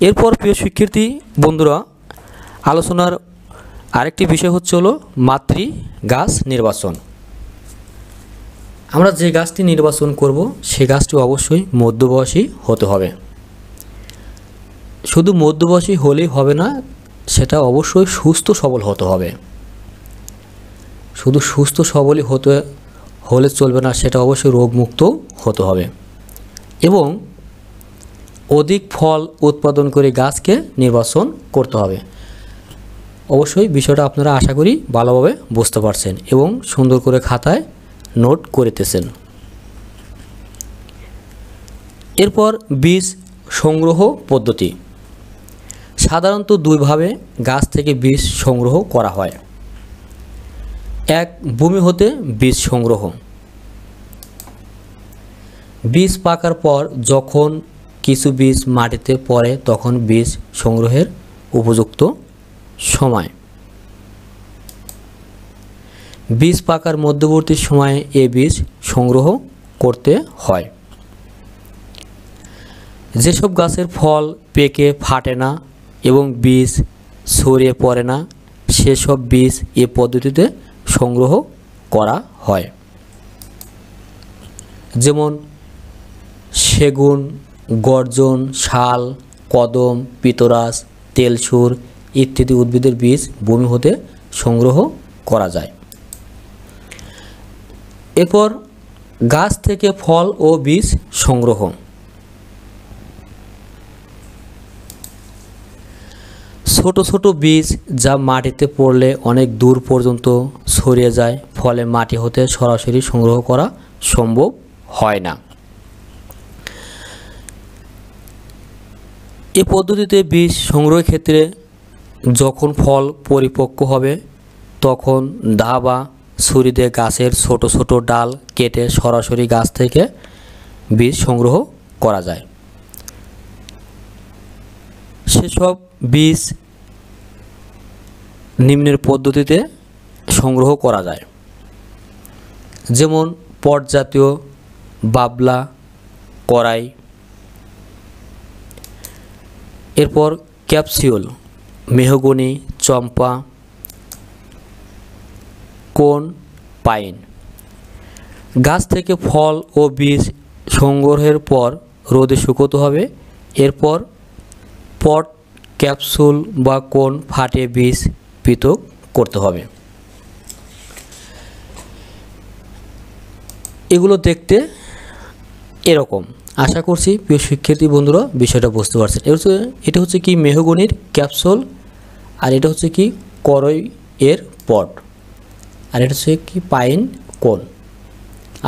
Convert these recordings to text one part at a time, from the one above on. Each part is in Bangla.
এরপর প্রিয় শিক্ষার্থী বন্ধুরা, আলোচনার আরেকটি বিষয় হলো মাতৃ গাছ নির্বাচন। আমরা যে গাছটি নির্বাচন করব সে গাছটি অবশ্যই মধ্যবয়সী হতে হবে। শুধু মধ্যবয়সী হলেই হবে না, সেটা অবশ্যই সুস্থ সবল হতে হবে। শুধু সুস্থ সবলই হলে চলবে না, সেটা অবশ্যই রোগমুক্ত হতে হবে এবং অধিক ফল উৎপাদন করে গাছকে নির্বাচন করতে হবে। অবশ্যই বিষয়টা আপনারা আশা করি ভালোভাবে বুঝতে পারছেন এবং সুন্দর করে খাতায় নোট করিতেছেন। এরপর বীজ সংগ্রহ পদ্ধতি। সাধারণত দুইভাবে গাছ থেকে বীজ সংগ্রহ করা হয়। এক, ভূমি হতে বীজ সংগ্রহ। বীজ পাকার পর যখন কিছু বীজ মাটিতে পড়ে তখন বীজ সংগ্রহের উপযুক্ত সময়। বীজ পাকার মধ্যবর্তী সময়ে এ বীজ সংগ্রহ করতে হয়। যেসব গাছের ফল পেকে ফাটে না এবং বীজ ছড়িয়ে পড়ে না, সেসব বীজ এ পদ্ধতিতে সংগ্রহ করা হয়। যেমন সেগুন, গর্জন, শাল, কদম, পিতরাস, তেলসুর ইত্যাদি উদ্ভিদের বীজ ভূমি হতে সংগ্রহ করা যায়। এরপর গাছ থেকে ফল ও বীজ সংগ্রহ। ছোট ছোট বীজ যা মাটিতে পড়লে অনেক দূর পর্যন্ত ছড়িয়ে যায়, ফলে মাটি হতে সরাসরি সংগ্রহ করা সম্ভব হয় না। এ পদ্ধতিতে বীজ সংগ্রহের ক্ষেত্রে যখন ফল পরিপক্ক হবে তখন দা বা ছুরি দিয়ে গাছের ছোট ছোট ডাল কেটে সরাসরি গাছ থেকে বীজ সংগ্রহ করা যায়। সেসব বীজ নিম্নের পদ্ধতিতে সংগ্রহ করা যায়। যেমন পট জাতীয়, বাবলা, করাই। এরপর ক্যাপসিউল, মেহগনি, চম্পা, কোন, পাইন। গাছ থেকে ফল ও বীজ সংগ্রহের পর রোদে শুকোতে হবে। এরপর পট, ক্যাপসুল বা কোন ফাটিয়ে বীজ পৃথক করতে হবে। এগুলো দেখতে এরকম। আশা করছি প্রিয় শিক্ষার্থী বন্ধুরা বিষয়টা বুঝতে পারছেন। এটা হচ্ছে কি মেহগনির ক্যাপসুল, আর এটা হচ্ছে কি করই এর পট, আর এটা হচ্ছে কি পাইন কোন।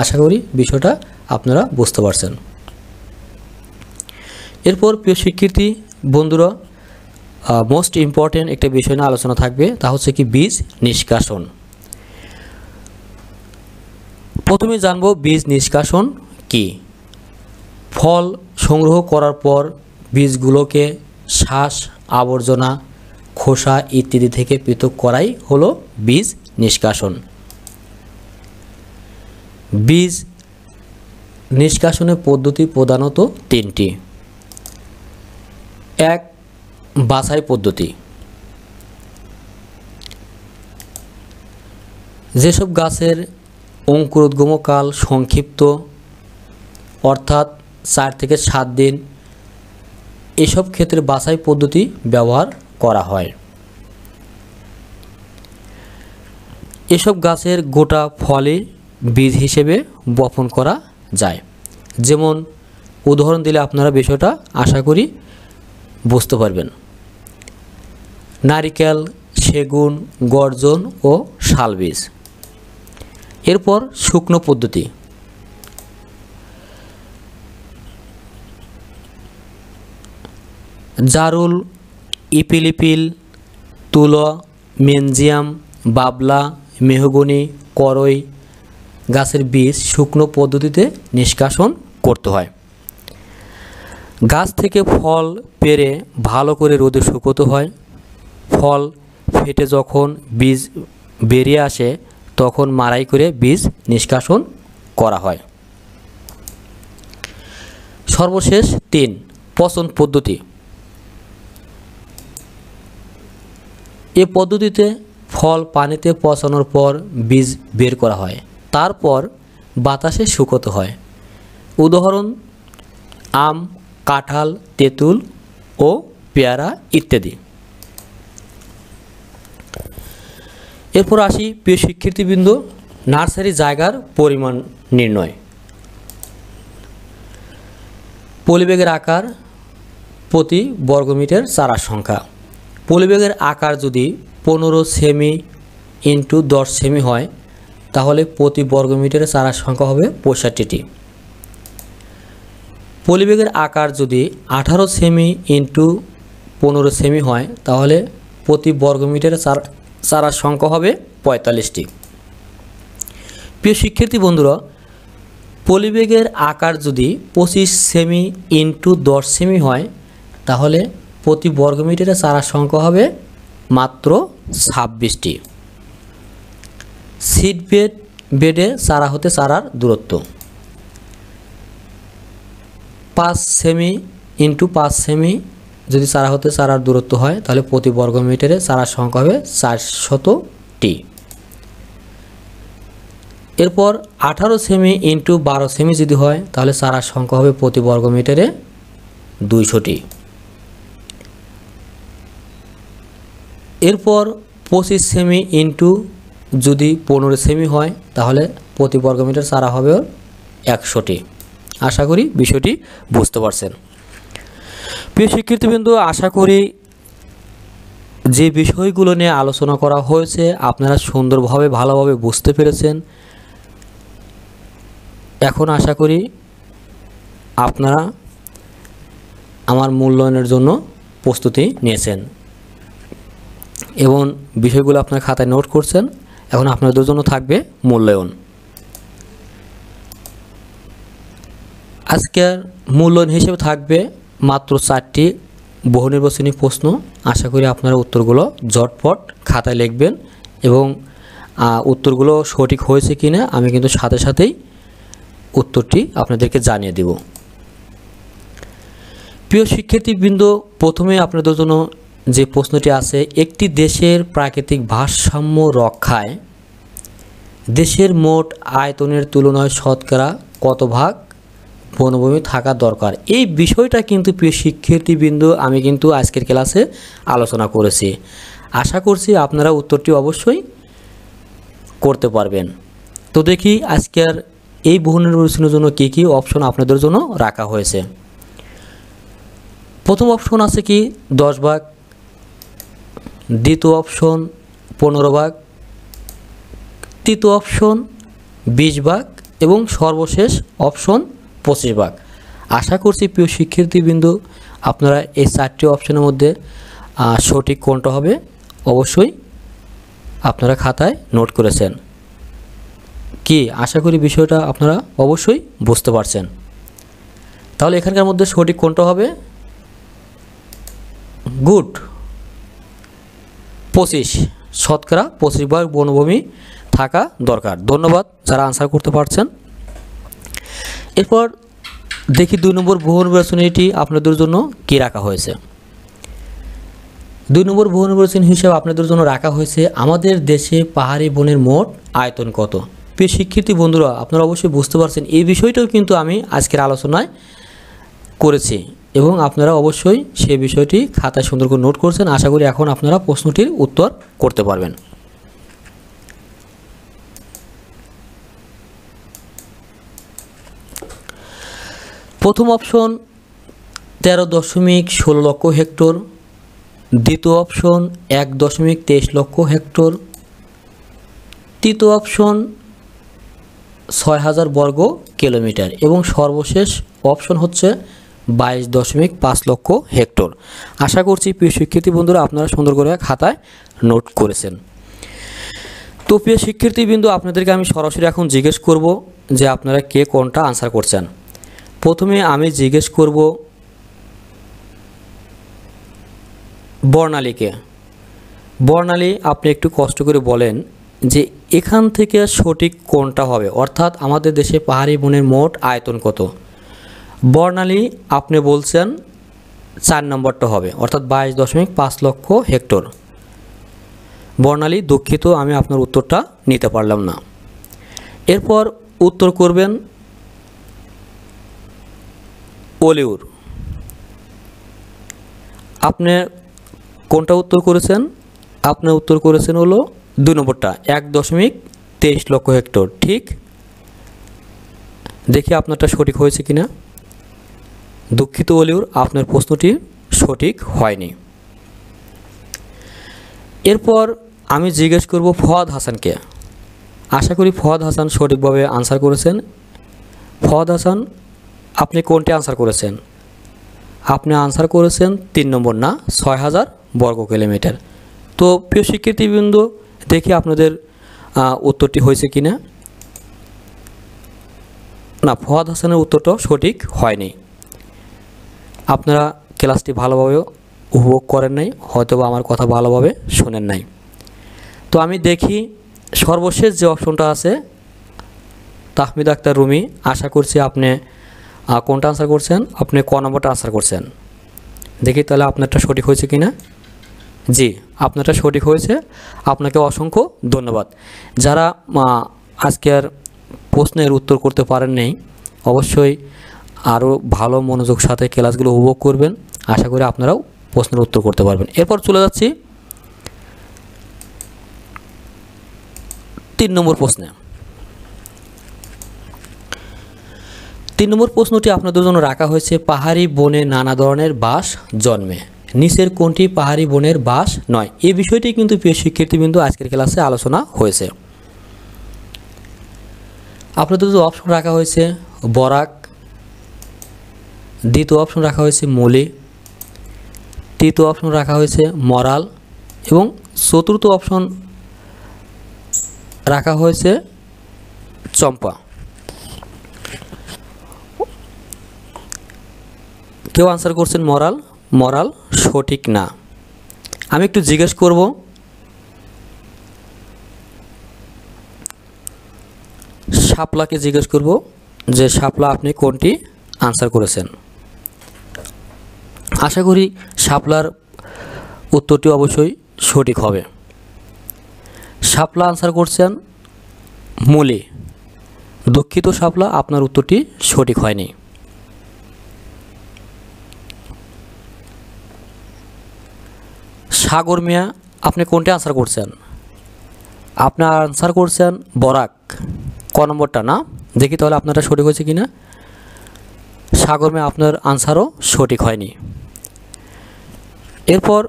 আশা করি বিষয়টা আপনারা বুঝতে পারছেন। এরপর প্রিয় শিক্ষার্থী বন্ধুরা, মোস্ট ইম্পর্টেন্ট একটা বিষয় নিয়ে আলোচনা থাকবে, তা হচ্ছে কি বীজ নিষ্কাশন। প্রথমে জানব বীজ নিষ্কাশন কি। ফল সংগ্রহ করার পর বীজগুলোকে শ্বাস, আবর্জনা, খোসা ইত্যাদি থেকে পৃথক করাই হলো বীজ নিষ্কাশন। বীজ নিষ্কাশনের পদ্ধতি প্রধানত তিনটি। এক, বাছাই পদ্ধতি। যেসব গাছের অঙ্কুরোদ্গমকাল সংক্ষিপ্ত, অর্থাৎ 4 থেকে 7 দিন, এসব ক্ষেত্রে বাছাই পদ্ধতি ব্যবহার করা হয়। এসব গাছের গোটা ফলে বীজ হিসেবে বপন করা যায়। যেমন উদাহরণ দিলে আপনারা বিষয়টা আশা করি বুঝতে পারবেন। নারিকেল, সেগুন, গর্জন ও শাল বীজ। এরপর শুকনো পদ্ধতি। জারুল, ইপিলিপিল, তুলো, মেনজিয়াম, বাবলা, মেহগনি, করই গাছের বীজ শুকনো পদ্ধতিতে নিষ্কাশন করতে হয়। গাছ থেকে ফল পেড়ে ভালো করে রোদে শুকোতে হয়। ফল ফেটে যখন বীজ বেরিয়ে আসে তখন মাড়াই করে বীজ নিষ্কাশন করা হয়। সর্বশেষ 3, পচন পদ্ধতি। এ পদ্ধতিতে ফল পানিতে পচানোর পর বীজ বের করা হয়, তারপর বাতাসে শুকোতে হয়। উদাহরণ আম, কাঁঠাল, তেঁতুল ও পেয়ারা ইত্যাদি। এরপর আসি প্রিয় শিক্ষার্থীবৃন্দ, নার্সারি জায়গার পরিমাণ নির্ণয়। পলিব্যাগের আকার প্রতি বর্গমিটার চারার সংখ্যা। পলিব্যাগের আকার যদি 15 সেমি ইন্টু 10 সেমি হয়, তাহলে প্রতি বর্গমিটারে চারার সংখ্যা হবে 65টি। পলিব্যাগের আকার যদি 18 সেমি ইন্টু 15 সেমি হয়, তাহলে প্রতি বর্গমিটারে চারার সংখ্যা হবে 45টি। প্রিয় শিক্ষার্থী বন্ধুরা, পলিব্যাগের আকার যদি 25 সেমি ইন্টু 10 সেমি হয়, তাহলে প্রতি বর্গমিটারে চারার সংখ্যা হবে মাত্র 26টি। সিড বেডে চারা হতে চারার দূরত্ব 5 সেমি ইন্টু 5 সেমি যদি চারা হতে চারার দূরত্ব হয়, তাহলে প্রতি বর্গমিটারে চারার সংখ্যা হবে 400টি। এরপর 18 সেমি ইন্টু 12 সেমি যদি হয়, তাহলে চারার সংখ্যা হবে প্রতি বর্গমিটারে 200টি। এরপর 25 সেমি ইন্টু যদি 15 সেমি হয়, তাহলে প্রতি বর্গমিটার চারা হবে 100টি। আশা করি বিষয়টি বুঝতে পারছেন। প্রিয় শিক্ষার্থীবৃন্দ, আশা করি যে বিষয়গুলো নিয়ে আলোচনা করা হয়েছে আপনারা সুন্দরভাবে ভালোভাবে বুঝতে পেরেছেন। এখন আশা করি আপনারা আমার মূল্যায়নের জন্য প্রস্তুতি নিয়েছেন এবং বিষয়গুলো আপনার খাতায় নোট করছেন। এখন আপনাদের জন্য থাকবে মূল্যায়ন। আজকের মূল্যায়ন হিসেবে থাকবে মাত্র 4টি বহু নির্বাচনী প্রশ্ন। আশা করি আপনারা উত্তরগুলো ঝটপট খাতায় লিখবেন এবং উত্তরগুলো সঠিক হয়েছে কিনা আমি কিন্তু সাথে সাথেই উত্তরটি আপনাদেরকে জানিয়ে দেব। প্রিয় শিক্ষার্থীবৃন্দ, প্রথমে আপনাদের জন্য যে প্রশ্নটি আছে, একটি দেশের প্রাকৃতিক ভারসাম্য রক্ষায় দেশের মোট আয়তনের তুলনায় শতকরা কত ভাগ বনভূমি থাকা দরকার? এই বিষয়টা কিন্তু প্রিয় শিক্ষার্থীবৃন্দ আমি কিন্তু আজকের ক্লাসে আলোচনা করেছি। আশা করছি আপনারা উত্তরটি অবশ্যই করতে পারবেন। তো দেখি আজকের এই বহু নির্বাচনের জন্য কী কী অপশন আপনাদের জন্য রাখা হয়েছে। প্রথম অপশন আছে কি 10 ভাগ, দ্বিতীয় অপশন 15 ভাগ, তৃতীয় অপশন 20 ভাগ এবং সর্বশেষ অপশন 25 ভাগ। আশা করছি প্রিয় শিক্ষার্থীবৃন্দ আপনারা এই 4টি অপশনের মধ্যে সঠিক কোনটা হবে অবশ্যই আপনারা খাতায় নোট করেছেন। কি আশা করি বিষয়টা আপনারা অবশ্যই বুঝতে পারছেন। তাহলে এখানকার মধ্যে সঠিক কোনটা হবে? গুড, 25, শতকরা 25 ভাগ বনভূমি থাকা দরকার। ধন্যবাদ যারা আনসার করতে পারছেন। এরপর দেখি 2 নম্বর বহু নির্বাচনীটি আপনাদের জন্য কি রাখা হয়েছে। 2 নম্বর বহু নির্বাচনী হিসেবে আপনাদের জন্য রাখা হয়েছে আমাদের দেশে পাহাড়ি বনের মোট আয়তন কত? প্রিয় শিক্ষার্থী বন্ধুরা আপনারা অবশ্যই বুঝতে পারছেন এই বিষয়টাও কিন্তু আমি আজকের আলোচনায় করেছি এবং আপনারা অবশ্যই সেই বিষয়টি খাতায় সুন্দর করে নোট করছেন। আশা করি এখন আপনারা প্রশ্নটির উত্তর করতে পারবেন। প্রথম অপশন 13.16 লক্ষ হেক্টর, দ্বিতীয় অপশন 1.23 লক্ষ হেক্টর, তৃতীয় অপশন 6000 বর্গ কিলোমিটার এবং সর্বশেষ অপশন হচ্ছে 22.5 লক্ষ হেক্টর। আশা করছি প্রিয় শিক্ষার্থী বন্ধুরা আপনারা সুন্দর করে খাতায় নোট করেছেন। তো প্রিয় শিক্ষার্থীবৃন্দ আপনাদেরকে আমি সরাসরি এখন জিজ্ঞেস করব যে আপনারা কে কোনটা আনসার করছেন। প্রথমে আমি জিজ্ঞেস করব বর্ণালীকে। বর্ণালী আপনি একটু কষ্ট করে বলেন যে এখান থেকে সঠিক কোনটা হবে, অর্থাৎ আমাদের দেশে পাহাড়ি বনের মোট আয়তন কত? বর্ণালী আপনি বলছেন 4 নম্বরটা হবে, অর্থাৎ 22.5 লক্ষ হেক্টর। বর্ণালী, দুঃখিত আমি আপনার উত্তরটা নিতে পারলাম না। এরপর উত্তর করবেন অলিউর। আপনি কোনটা উত্তর করেছেন? আপনি উত্তর করেছেন হলো 2 নম্বরটা, 1.23 লক্ষ হেক্টর। ঠিক, দেখি আপনারটা সঠিক হয়েছে কিনা। দুঃখিত অলিউর, আপনার প্রশ্নটি সঠিক হয়নি। এরপর আমি জিজ্ঞেস করব ফওয়াদ হাসানকে। আশা করি ফওয়াদ হাসান সঠিকভাবে আনসার করেছেন। ফওয়াদ হাসান, আপনি কোনটি আনসার করেছেন? আপনি আনসার করেছেন 3 নম্বর, না 6000 বর্গ কিলোমিটার। তো প্রিয় শিক্ষার্থীবৃন্দ, দেখি আপনাদের উত্তরটি হয়েছে কিনা। না, ফওয়াদ হাসানের উত্তরটাও সঠিক হয়নি। আপনারা ক্লাসটি ভালোভাবে উপভোগ করেন নাই, হয়তোবা আমার কথা ভালোভাবে শোনেন নাই। তো আমি দেখি সর্বশেষ যে অপশনটা আছে, তাহমিদ আক্তার রুমি, আশা করছি আপনি কোনটা আনসার করছেন? আপনি ক নম্বরটা আনসার করছেন। দেখি তাহলে আপনারটা সঠিক হয়েছে কিনা। জি, আপনারটা সঠিক হয়েছে, আপনাকে অসংখ্য ধন্যবাদ। যারা আজকের প্রশ্নের উত্তর করতে পারেন নাই, অবশ্যই আরও ভালো মনোযোগ সাথে ক্লাসগুলো উপভোগ করবেন। আশা করি আপনারাও প্রশ্নের উত্তর করতে পারবেন। এরপর চলে যাচ্ছি 3 নম্বর প্রশ্নে। 3 নম্বর প্রশ্নটি আপনাদের জন্য রাখা হয়েছে, পাহাড়ি বনে নানা ধরনের বাস জন্মে, নিচের কোনটি পাহাড়ি বনের বাস নয়? এই বিষয়টি কিন্তু প্রিয় শিক্ষার্থীবৃন্দ আজকের ক্লাসে আলোচনা হয়েছে। আপনাদের যে অপশন রাখা হয়েছে বরাক, দ্বিতীয় অপশন রাখা হয়েছে মলি, তৃতীয় অপশন রাখা হয়েছে মরাল এবং চতুর্থ অপশন রাখা হয়েছে চম্পা। কেউ আনসার করছেন মরাল। মরাল সঠিক না। আমি একটু জিজ্ঞেস করব, শাপলাকে জিজ্ঞেস করব যে শাপলা আপনি কোনটি আনসার করেছেন। আশা করি শাপলার উত্তরটি অবশ্যই সঠিক হবে। শাপলা আনসার করছেন মলি। দুঃখিত শাপলা, আপনার উত্তরটি সঠিক হয়নি। সাগর মিয়া, আপনি কোনটি আনসার করছেন? আপনার আনসার করছেন বরাক, ক নম্বরটা, না? দেখি তাহলে আপনারটা সঠিক হয়েছে কিনা। সাগর মিয়া, আপনার আনসারও সঠিক হয়নি। এরপর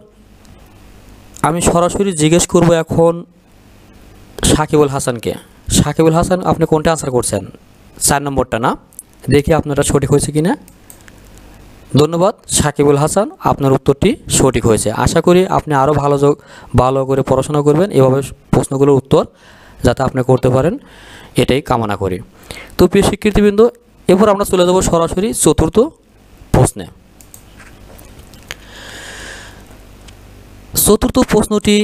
আমি সরাসরি জিজ্ঞেস করব এখন সাকিবুল হাসানকে। সাকিবুল হাসান, আপনি কোনটা আনসার করছেন? 4 নম্বরটা, না? দেখি আপনারটা সঠিক হয়েছে কিনা। ধন্যবাদ সাকিবুল হাসান, আপনার উত্তরটি সঠিক হয়েছে। আশা করি আপনি আরও ভালো করে পড়াশোনা করবেন, এভাবে প্রশ্নগুলোর উত্তর যাতে আপনি করতে পারেন, এটাই কামনা করি। তো প্রিয় শিক্ষার্থীবৃন্দ, এরপর আমরা চলে যাব সরাসরি চতুর্থ প্রশ্নে। চতুর্থ প্রশ্নটি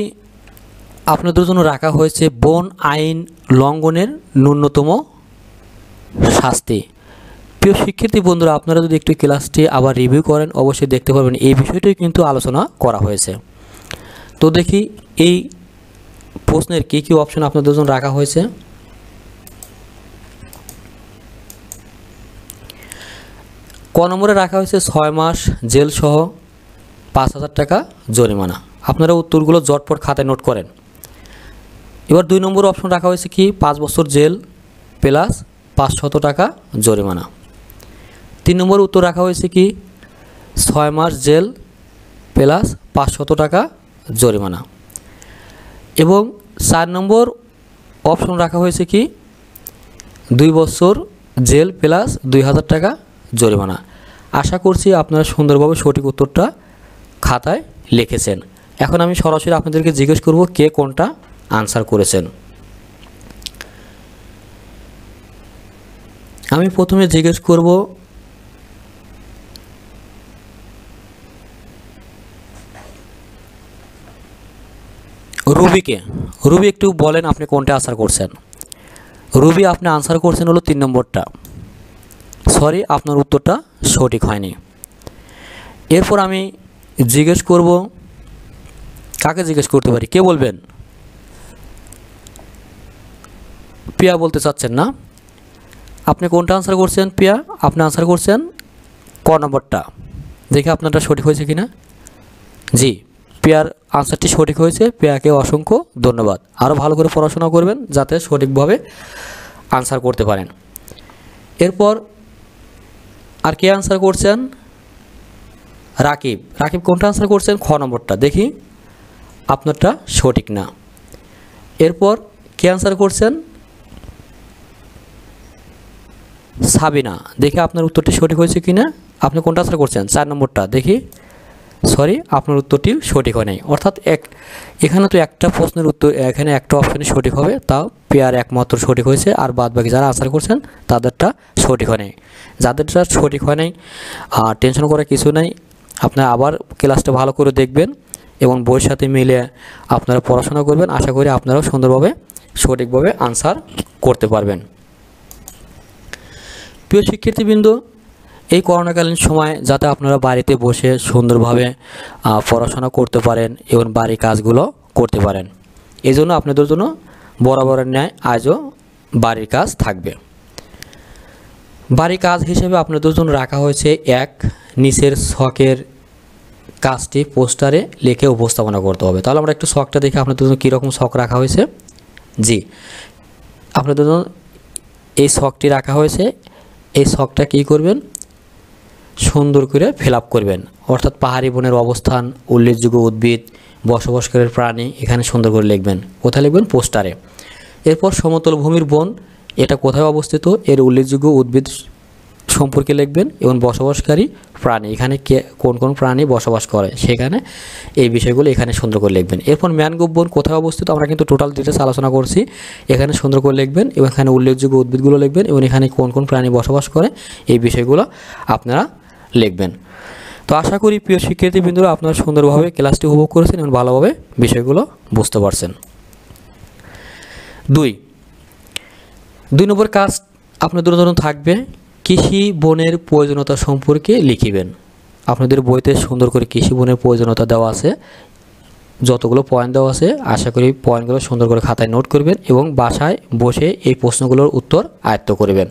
আপনাদের জন্য রাখা হয়েছে বন আইন লঙ্ঘনের ন্যূনতম শাস্তি। প্রিয় শিক্ষার্থী বন্ধুরা, আপনারা যদি একটু ক্লাসটি আবার রিভিউ করেন অবশ্যই দেখতে পারবেন এই বিষয়টি কিন্তু আলোচনা করা হয়েছে। তো দেখি এই প্রশ্নের কী কী অপশন আপনাদের জন্য রাখা হয়েছে। ক নম্বরে রাখা হয়েছে 6 মাস জেল সহ 5000 টাকা জরিমানা। আপনারা উত্তরগুলো জটপট খাতায় নোট করেন। এবার 2 নম্বর অপশন রাখা হয়েছে কি 5 বছর জেল প্লাস 500 টাকা জরিমানা। 3 নম্বর উত্তর রাখা হয়েছে কি 6 মাস জেল প্লাস 500 টাকা জরিমানা। এবং 4 নম্বর অপশন রাখা হয়েছে কি 2 বছর জেল প্লাস 2000 টাকা জরিমানা। আশা করছি আপনারা সুন্দরভাবে সঠিক উত্তরটা খাতায় লিখেছেন। এখন আমি সরাসরি আপনাদেরকে জিজ্ঞেস করব কে কোনটা আনসার করেছেন। আমি প্রথমে জিজ্ঞেস করব রুবিকে। রুবি, একটু বলেন আপনি কোনটা আনসার করছেন। রুবি, আপনি আনসার করছেন হলো 3 নম্বরটা। সরি, আপনার উত্তরটা সঠিক হয়নি। এরপর আমি জিজ্ঞেস করব, কাকে জিজ্ঞেস করতে পারি, কে বলবেন? পিয়া বলতে চাচ্ছেন না, আপনি কোনটা আনসার করছেন পিয়া? আপনি আনসার করছেন ক নম্বরটা। দেখে আপনারটা সঠিক হয়েছে কিনা। জি, পিয়ার আনসারটি সঠিক হয়েছে। পিয়াকে অসংখ্য ধন্যবাদ। আরও ভালো করে পড়াশোনা করবেন যাতে সঠিকভাবে আনসার করতে পারেন। এরপর আর কে আনসার করছেন? রাকিব। রাকিব কোনটা আনসার করছেন? খ নম্বরটা। দেখি আপনারটা সঠিক না। এরপর কে আনসার করছেন? সাবিনা। দেখি আপনার উত্তরটি সঠিক হয়েছে কিনা। আপনি কোনটা আনসার করছেন? 4 নম্বরটা। দেখি, সরি, আপনার উত্তরটি সঠিক হয় নাই। অর্থাৎ এখানে তো একটা প্রশ্নের উত্তর, এখানে একটা অপশানই সঠিক হবে, তাও পেয়ার একমাত্র সঠিক হয়েছে, আর বাদ বাকি যারা আনসার করছেন তাদেরটা সঠিক হয় নাই। যাদেরটা সঠিক হয় নাই টেনশন করার কিছু নাই। আপনারা আবার ক্লাসটা ভালো করে দেখবেন এবং বইয়ের সাথে মিলে আপনারা পড়াশোনা করবেন। আশা করি আপনারাও সুন্দরভাবে সঠিকভাবে আনসার করতে পারবেন। প্রিয় শিক্ষার্থীবৃন্দ, এই করোনাকালীন সময় যাতে আপনারা বাড়িতে বসে সুন্দরভাবে পড়াশোনা করতে পারেন এবং বাড়ির কাজগুলো করতে পারেন, এই জন্য আপনাদের জন্য বরাবরের ন্যায় আজও বাড়ির কাজ থাকবে। বাড়ির কাজ হিসেবে আপনাদের জন্য রাখা হয়েছে নিচের ছকের কাজটি পোস্টারে লিখে উপস্থাপনা করতে হবে। তাহলে আমরা একটু ছকটা দেখে আপনাদের জন্য কীরকম ছক রাখা হয়েছে। জি, আপনাদের জন্য এই ছকটি রাখা হয়েছে। এই ছকটা কী করবেন? সুন্দর করে ফিল আপ করবেন। অর্থাৎ পাহাড়ি বনের অবস্থান, উল্লেখযোগ্য উদ্ভিদ, বসবাসকারী প্রাণী এখানে সুন্দর করে লিখবেন। কোথায় লিখবেন? পোস্টারে। এরপর সমতল ভূমির বন, এটা কোথায় অবস্থিত, এর উল্লেখযোগ্য উদ্ভিদ সম্পর্কে লিখবেন এবং বসবাসকারী প্রাণী, এখানে কোন কোন প্রাণী বসবাস করে সেখানে এই বিষয়গুলো এখানে সুন্দর করে লিখবেন। এরপর ম্যানগ্রোভ বন কোথায় অবস্থিত, আমরা কিন্তু টোটাল ডিটেলস আলোচনা করছি। এখানে সুন্দর করে লিখবেন এবং এখানে উল্লেখযোগ্য উদ্ভিদগুলো লিখবেন এবং এখানে কোন কোন প্রাণী বসবাস করে এই বিষয়গুলো আপনারা লিখবেন। তো আশা করি প্রিয় শিক্ষার্থীবৃন্দরা আপনারা সুন্দরভাবে ক্লাসটি উপভোগ করেছেন এবং ভালোভাবে বিষয়গুলো বুঝতে পারছেন। 2 নম্বর কাজ আপনাদের জন্য থাকবে কৃষি বনের প্রয়োজনীয়তা সম্পর্কে লিখিবেন। আপনাদের বইতে সুন্দর করে কৃষি বনের প্রয়োজনীয়তা দেওয়া আছে, যতগুলো পয়েন্ট দেওয়া আছে আশা করি পয়েন্টগুলো সুন্দর করে খাতায় নোট করবেন এবং বাসায় বসে এই প্রশ্নগুলোর উত্তর আয়ত্ত করবেন।